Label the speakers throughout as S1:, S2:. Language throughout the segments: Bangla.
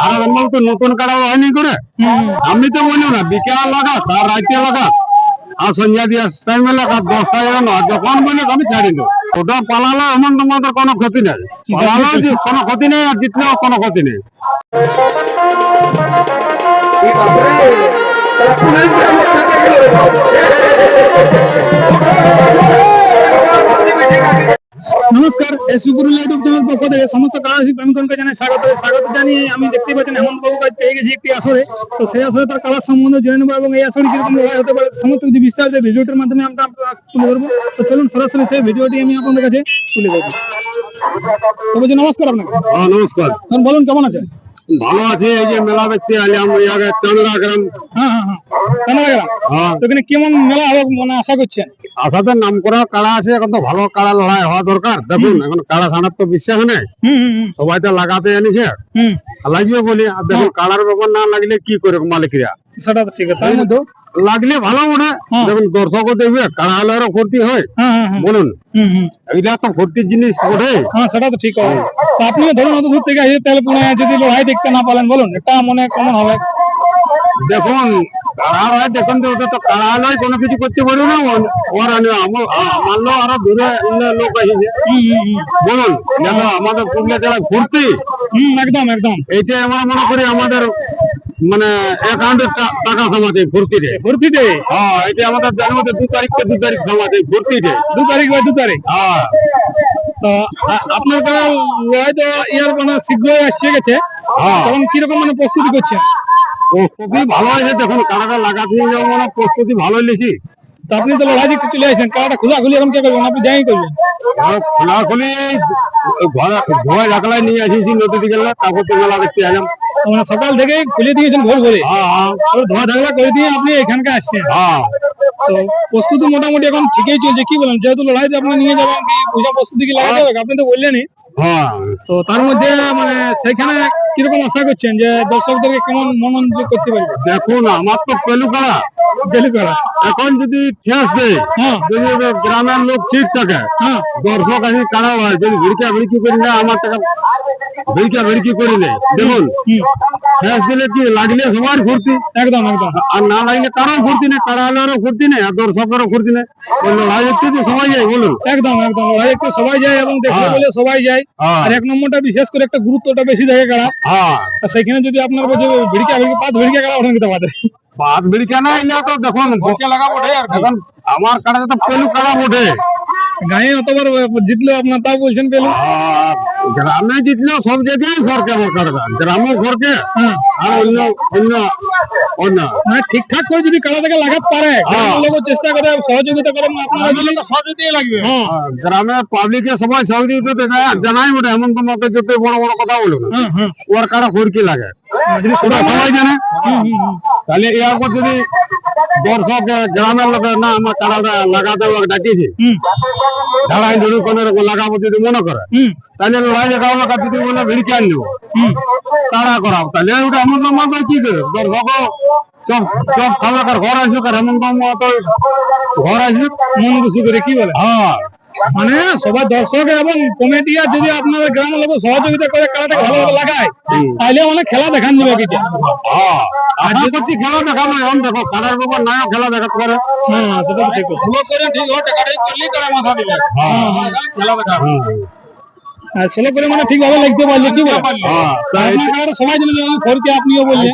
S1: আর আমার তো নতুন কাড়া হয়নি করে আমি তো বলি না বিকেল লাগা তার রাতে লাগা আর সন্ধ্যা দিয়ে টাইমে লাগা 10টা না যখন বলে আমি ছাড়ি দেবো ওটা পালালো এমন তোমাদের কোনো ক্ষতি নেই পালালো যে কোনো ক্ষতি নেই আর জিতলেও কোনো ক্ষতি নেই
S2: নমস্কার এসুপুরুল ইউটিউব চ্যানেল পক্ষ থেকে সমস্ত কালারশিপ প্রেমিকগণকে জানাই স্বাগত জানিয়ে আমি দেখতে পাচ্ছেন হেমন্ত বাবু কাজ পেয়ে গেছি একটি আসরে তো সেই আসরে তার কালার সম্বন্ধে জেনে নেবো এবং এই আসরে কিরকম লড়াই হতে পারে সমস্ত কিছু বিস্তারিত ভিডিওটির মাধ্যমে আমরা তুলে ধরবো তো চলুন সরাসরি সেই ভিডিওটি আমি আপনাদের কাছে তুলে ধরবো তো বলছি নমস্কার আপনাকে।
S1: নমস্কার
S2: বলুন কেমন আছেন?
S1: ভালো আছে এই যে মেলা দেখতে আলাম চান্দা গ্রাম
S2: তো এখানে কেমন মেলা হবে মানে আশা করছেন?
S1: আশাতে নাম করা কাড়া আছে এখন তো ভালো কাড়া লড়াই হওয়া দরকার দেখুন এখন কাড়া ছাড়ার তো বিশ্বাস নেই সবাই তো লাগাতে জানিছে লাগবে বলি আর দেখুন কাড়ার ব্যাপার না লাগলে কি করে মালিকরা
S2: সেটা তো ঠিক আছে তার মধ্যে
S1: লাগলে ভালো ওঠে দেখুন দর্শকও দেখবে কাড়া হলে আরো ফুর্তি হয় বলুন এইটা তো ফুর্তির জিনিস ওঠে
S2: সেটা তো ঠিক হবে তো আপনি ধরুন অত দূর থেকে আসে তাহলে পুনে যদি লড়াই দেখতে না পারেন বলুন এটা মনে কেমন হবে?
S1: দেখুন কাড়া হয় দেখুন তো ওটা তো কাড়া নয় কোনো কিছু করতে পারবে না মানলো আরো দূরে লোক আসছে বলুন যেন আমাদের পুরুলিয়া জেলা ফুর্তি
S2: একদম একদম
S1: এইটা আমরা মনে করি আমাদের মানে অ্যাকাউন্টে টাকা সমাজে ফুর্তিতে হ্যাঁ এটা আমাদের জানুয়ারি 2 তারিখ সমাজে ফুর্তিতে
S2: 2 তারিখ বা 2 তারিখ
S1: হ্যাঁ
S2: তো আপনার লড়াই তো ইয়ার মানে শীঘ্রই আসছে গেছে তখন কিরকম মানে প্রস্তুতি করছেন?
S1: প্রস্তুতি ভালো হয়েছে দেখুন কাড়াটা লাগাতে মানে প্রস্তুতি ভালো লিখি
S2: তো আপনি তো লড়াই দেখতে চলে আসছেন কাড়াটা খোলাখুলি এখন কে করবেন আপনি যাই করবেন?
S1: খোলাখুলি ঘরে রাখলাই নিয়ে আসিছি নদী দিকে তারপর তো মেলা দেখতে এলাম
S2: মানে সকাল থেকে খুলে দিয়েছেন ভোর ভোরে ধোয়া ধাগলা করে দিয়ে আপনি এখানকার আসছেন তো প্রস্তুতি মোটামুটি এখন ঠিকই চলছে কি বলেন যেহেতু লড়াইতে আপনি নিয়ে যাবেন কি পূজা প্রস্তুতি কি লাগাতে হবে আপনি তো বললেনই তো তার মধ্যে মানে সেখানে কিরকম আশা করছেন যে দর্শকদেরকে কেমন মনোরঞ্জন করতে পারবে?
S1: দেখুন আমার তো পেলু করা এখন যদি ঠেস দেয় যদি গ্রামের লোক ঠিক থাকে দর্শক আছে কারা হয় যদি ভিড়কা ভিড়কি করি না আমার টাকা ভিড়কা ভিড়কি করি নেই দেখুন ঠেস দিলে কি লাগলে সবার ফুর্তি
S2: একদম একদম
S1: আর না লাগলে কারো ফুর্তি নেই কারা হলেও ফুর্তি নেই আর দর্শকেরও ফুর্তি নেই লড়াই দেখতে তো সবাই যায় বলুন
S2: একদম একদম লড়াই দেখতে সবাই যায় এবং দেখতে বলে সবাই যায় আর এক নম্বরটা বিশেষ করে একটা গুরুত্বটা বেশি থাকে কারা সেখানে যদি আপনার বলছে ভিড়কা ভিড়কি পাঁচ ভিড়কা কারা ওঠেন দিতে পারে
S1: পাঁচ ভিড়কা না এলে তো দেখুন ভোটকে লাগাবো এখন আমার কাড়া তো পেলু কাড়া ওঠে
S2: গায়ে অতবার জিতলো আপনার তাও বলছেন পেলু
S1: গ্রামে জিতলেও সব জায়গায় ঘরকে আমার কাড়া গ্রামের ঘরকে আর অন্য অন্য অন্য
S2: মানে ঠিকঠাক করে যদি কাড়া থেকে লাগাতে পারে লোক চেষ্টা করে সহযোগিতা করে আপনারা দিলে তো সহযোগিতা লাগবে
S1: গ্রামের পাবলিকে সবাই সহযোগিতা দেয় জানাই ওটা হেমন্ত মতে যত বড় বড় কথা বলো না ওর কাড়া ঘুরকি লাগে সবাই জানে তাহলে এরপর যদি দর্শক গ্রামের লোকের না আমার কাড়াটা লাগাতে ডাকিয়েছি ঢালাই ধরু কোন রকম লাগাবো যদি মনে করে তাহলে লড়াই দেখাবো যদি বলে ভিড়কে আন দেবো তাড়া করাবো তাহলে ওটা হেমন্ত মাত্র কি করে দর্শক সব সব খাবার ঘর আসুক আর হেমন্ত মাত্র ঘর আসুক
S2: মন খুশি করে কি বলে মানে সবাই দর্শক এবং কমিটি আর যদি আপনারা গ্রামের লোক সহযোগিতা করে খেলাটাকে ভালোভাবে লাগায় তাহলে মানে খেলা দেখান যাবে কি
S1: আর যে করছি খেলা দেখাবো এখন দেখো কারার ব্যাপার না খেলা দেখাতে পারে
S2: সেটা ঠিক খেলা দেখাবো ষোলো করে মানে ঠিকভাবে লিখতে পারলে কি সবাই জানে ফরকে আপনিও বললেন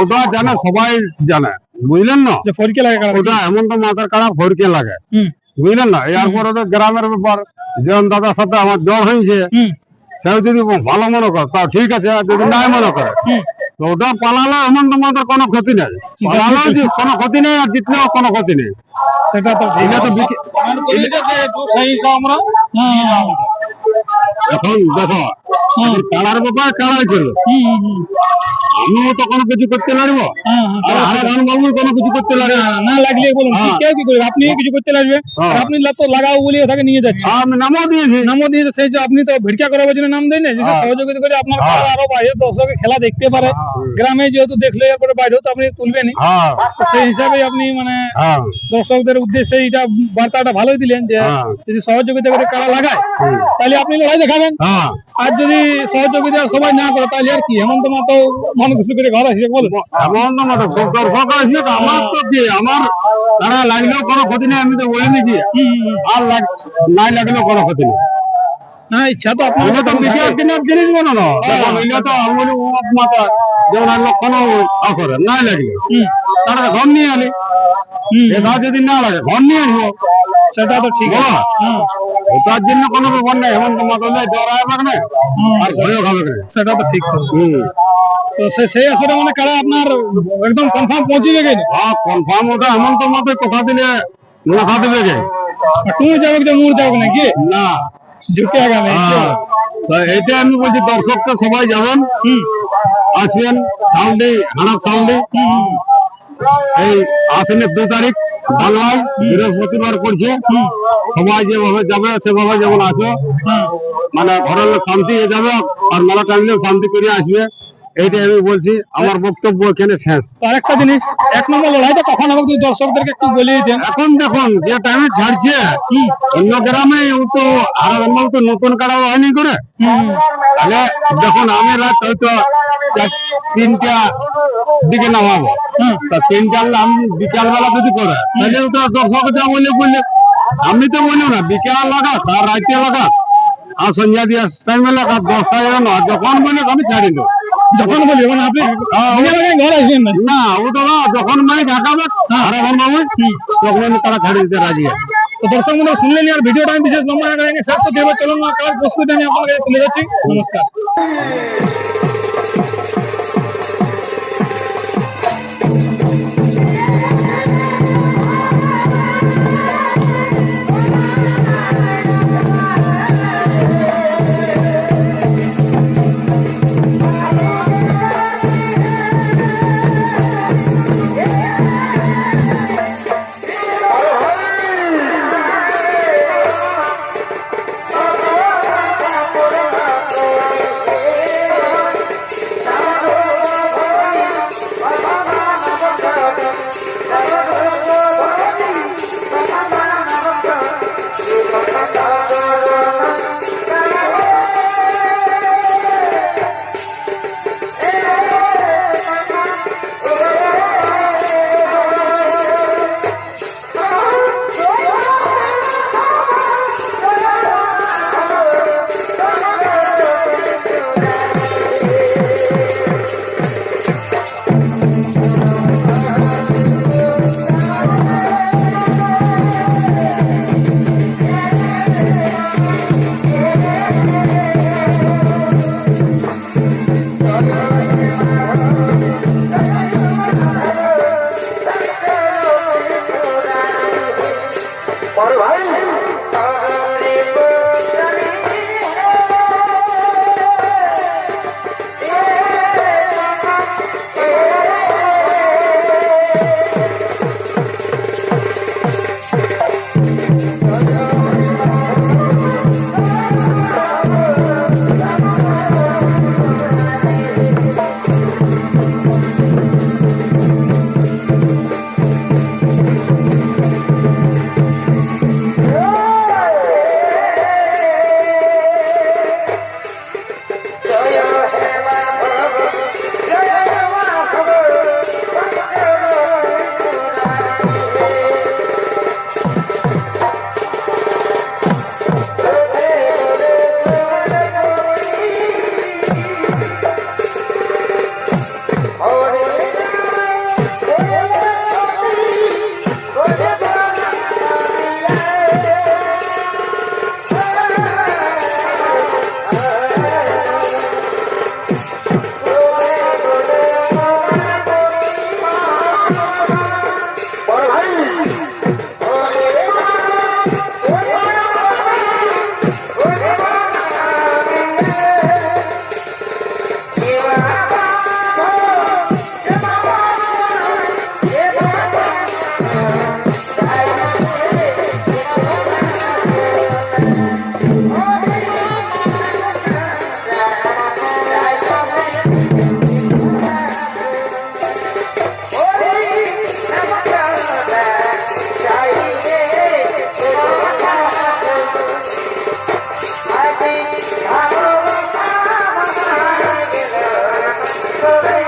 S1: ওটা জানে সবাই জানে বুঝলেন না
S2: যে ফরকে লাগে
S1: ওটা এমন তো মাথার কাড়া ফরকে লাগে বুঝলেন না এরপর ওটা গ্রামের ব্যাপার যেমন দাদার সাথে আমার জ্বর হয়েছে সেও যদি ভালো মনে করে তাও ঠিক আছে আর যদি নাই মনে করে তো ওটা পালালো এমন তো মাথার কোনো ক্ষতি নেই পালালো যে কোনো ক্ষতি নেই আর জিতলেও কোনো ক্ষতি নেই
S2: সেটা তো আমরা
S1: এখন দেখো কাড়ার ব্যাপার কাড়াই করবে আমিও তো কোনো কিছু করতে লাগবো বাবু কোনো কিছু করতে লাগবে
S2: না লাগলে বলুন কেউ কি করবে আপনি কিছু করতে লাগবে আপনি তো লাগাও বলে ওটাকে নিয়ে যাচ্ছে
S1: আমি নামও দিয়েছি
S2: সেই যে আপনি তো ভিড়কা করার জন্য নাম দেন না সহযোগিতা করে আপনার আরো বাইরে দর্শকের খেলা দেখতে পারে গ্রামে যেহেতু দেখলে এরপরে বাইরেও তো আপনি তুলবেনই সেই হিসাবে আপনি মানে দর্শকদের উদ্দেশ্যে এটা বার্তাটা ভালোই দিলেন যে যদি সহযোগিতা করে কারা লাগায় তাহলে আপনি লড়াই দেখাবেন আর যদি সহযোগিতা সবাই না করে তাহলে আর কি হেমন্ত মাতো মন খুশি করে ঘর আসবে বল।
S1: এমন তো মতো দর্শক আসলে তো আমার তো কি আমার তারা লাগলেও কোনো ক্ষতি নেই, আমি তো বলে দিয়েছি। আর নাই লাগলেও কোনো ক্ষতি নেই।
S2: না ইচ্ছা তো আপনার
S1: আমরা তো বিচার দিনের জিনিস বলো না, দেখুন এগুলো তো আঙুলি মাথা যেমন লক্ষণ আসরে নাই লাগলে তারা ঘর নিয়ে আলি, এটা যদি না লাগে ঘর নিয়ে আসবো,
S2: সেটা তো ঠিক
S1: বলো
S2: আছে।
S1: ওটার জন্য কোনো ব্যাপার নেই। হেমন্ত মাথা ডরায় না আর ভয়ও খাবে না।
S2: সেটা তো ঠিক কথা। তো সেই আসরে মানে কারা আপনার একদম কনফার্ম পৌঁছে গেছে।
S1: হ্যাঁ কনফার্ম ওটা হেমন্ত মাথায় কথা দিলে লেখা দেবে গে।
S2: তুমি যাবে যে মুর যাবে নাকি
S1: না
S2: ঝুঁকে আগামী
S1: তো এইটা আমি বলছি দর্শককে সবাই যাবেন, আসবেন সাউন্ডে হানা সাউন্ডে এই আসেনের 2 তারিখ বাংলায় বৃহস্পতিবার করছে। সবাই যেভাবে যাবে সেভাবে যেমন আসবে, মানে ঘরের লোক শান্তি হয়ে যাবে আর মেলা টাইমলেও শান্তি করে আসবে, এইটাই আমি বলছি। আমার বক্তব্য এখানে শেষ।
S2: আর একটা জিনিস 1 নম্বর লড়াইটা কখন হবে যদি দর্শকদেরকে একটু বলিয়ে দেন।
S1: এখন দেখুন যে টাইমে ছাড়ছে অন্য গ্রামে ও তো আর তো নতুন কাড়াও হয়নি করে, তাহলে দেখুন আমি রাত হয়তো 3টা দিকে নামাবো, তা 3টা আমি বিকালবেলা যদি করে তাহলে ওটা দর্শক যা বললে আমি তো বলি না বিকাল লাগাত আর রাতে লাগাত আর সন্ধ্যা দিয়ে টাইমে লাগাত 10টা না যখন বলে আমি ছাড়ি দেবো।
S2: যখন বলি মানে আপনি ঘর আসবেন না।
S1: না ওটা না যখন মানে ঢাকাবে আর এখন বাবু তখন আমি তারা ছাড়ি দিতে রাজি আছে।
S2: তো দর্শক বন্ধুরা শুনলেন আর ভিডিওটা আমি বিশেষ লম্বা না শেষ করতে হবে। চলুন না কার প্রস্তুতি আমি আপনাদের কাছে তুলে যাচ্ছি। নমস্কার।
S3: করে